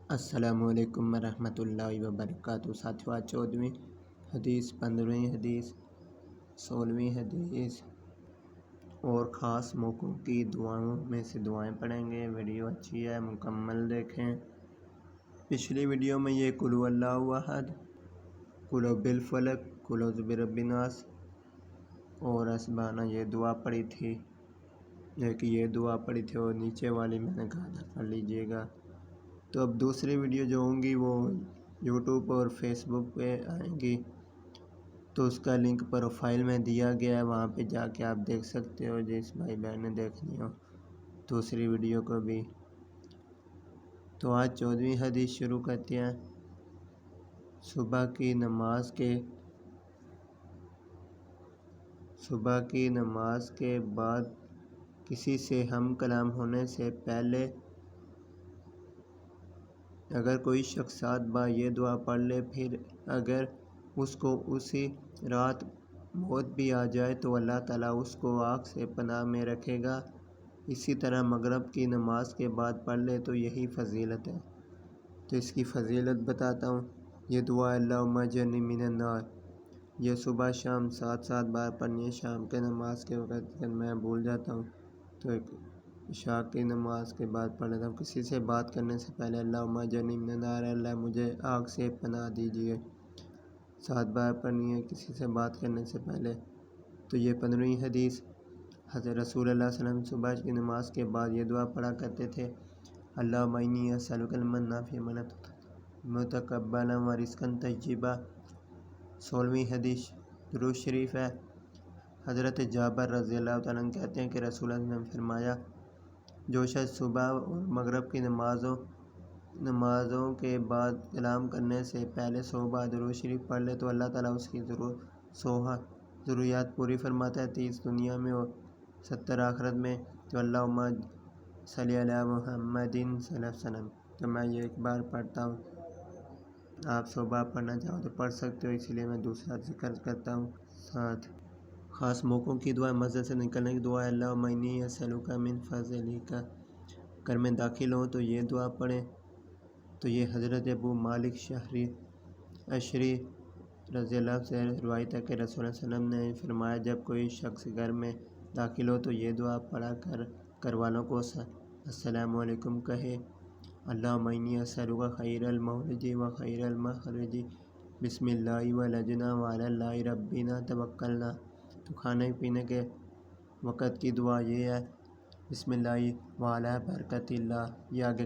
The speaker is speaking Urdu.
السلام علیکم ورحمۃ اللہ وبرکاتہ۔ ساتھیو، آج 14ویں حدیث، 15ویں حدیث، 16ویں حدیث اور خاص موقعوں کی دعاؤں میں سے دعائیں پڑھیں گے۔ ویڈیو اچھی ہے، مکمل دیکھیں۔ پچھلی ویڈیو میں یہ قل هو اللہ احد، قل اعوذ بالفلق، قل اعوذ برب الناس اور اسبانہ یہ دعا پڑھی تھی، یہ دعا پڑھی تھی اور نیچے والی میں نے کہا تھا پڑھ لیجئے گا۔ تو اب دوسری ویڈیو جو ہوں گی وہ یوٹیوب اور فیس بک پہ آئیں گی، تو اس کا لنک پروفائل میں دیا گیا ہے، وہاں پہ جا کے آپ دیکھ سکتے ہو جس بھائی بہن نے دیکھنی ہو دوسری ویڈیو کو بھی۔ تو آج 14ویں حدیث شروع کرتے ہیں۔ صبح کی نماز کے بعد کسی سے ہم کلام ہونے سے پہلے اگر کوئی شخص 7 بار یہ دعا پڑھ لے، پھر اگر اس کو اسی رات موت بھی آ جائے تو اللہ تعالیٰ اس کو آگ سے پناہ میں رکھے گا۔ اسی طرح مغرب کی نماز کے بعد پڑھ لے تو یہی فضیلت ہے۔ تو اس کی فضیلت بتاتا ہوں۔ یہ دعا اللہم اجرنی من النار، یہ صبح شام 7 بار پڑھنی ہے۔ شام کے نماز کے وقت میں بھول جاتا ہوں تو عشاء کی نماز کے بعد پڑھ لیتا ہوں۔ کسی سے بات کرنے سے پہلے اللہم اجرنی من النار، اللہ مجھے آگ سے پناہ دیجیے، 7 بار پڑھنی ہے کسی سے بات کرنے سے پہلے۔ تو یہ 15ویں حدیث، حضرت رسول اللہ صلی اللہ علیہ وسلم صبح کی نماز کے بعد یہ دعا پڑھا کرتے تھے، اللہم انی اسألک علما نافعا متقبلا ورزقا طیبا۔ 16ویں حدیث درود شریف ہے۔ حضرت جابر رضی اللہ تعالیٰ عنہ کہتے ہیں کہ رسول اللہ صلی اللہ علیہ وسلم نے فرمایا، جو شخص صبح اور مغرب کی نمازوں کے بعد کلام کرنے سے پہلے 100 بار درود شریف پڑھ لے تو اللہ تعالیٰ اس کی ضروریات پوری فرماتا ہے، 30 دنیا میں اور 70 آخرت میں۔ تو اللہم صلی علی محمد صلی اللہ علیہ وسلم۔ تو میں یہ ایک بار پڑھتا ہوں، آپ 100 بار پڑھنا چاہو تو پڑھ سکتے ہو، اسی لیے میں دوسرا ذکر کرتا ہوں ساتھ۔ خاص موقعوں کی دعا، مسجد سے نکلنے کی دعا، اللہم انی اسألک من فضلک۔ گھر میں داخل ہوں تو یہ دعا پڑھیں۔ تو یہ حضرت ابو مالک اشعری رضی اللہ عنہ سے روایت ہے کہ رسول اللہ صلی اللہ علیہ وسلم نے فرمایا، جب کوئی شخص گھر میں داخل ہو تو یہ دعا پڑھا کر گھر والوں کو السلام علیکم کہے، اللہم انی اسألک خیر المولج و خیر المخرج، بسم اللہ ولجنا وعلی اللہ ربنا توکلنا۔ تو کھانے پینے کے وقت کی دعا یہ ہے، بسم اللہ وعلی برکت اللہ، یہ آگے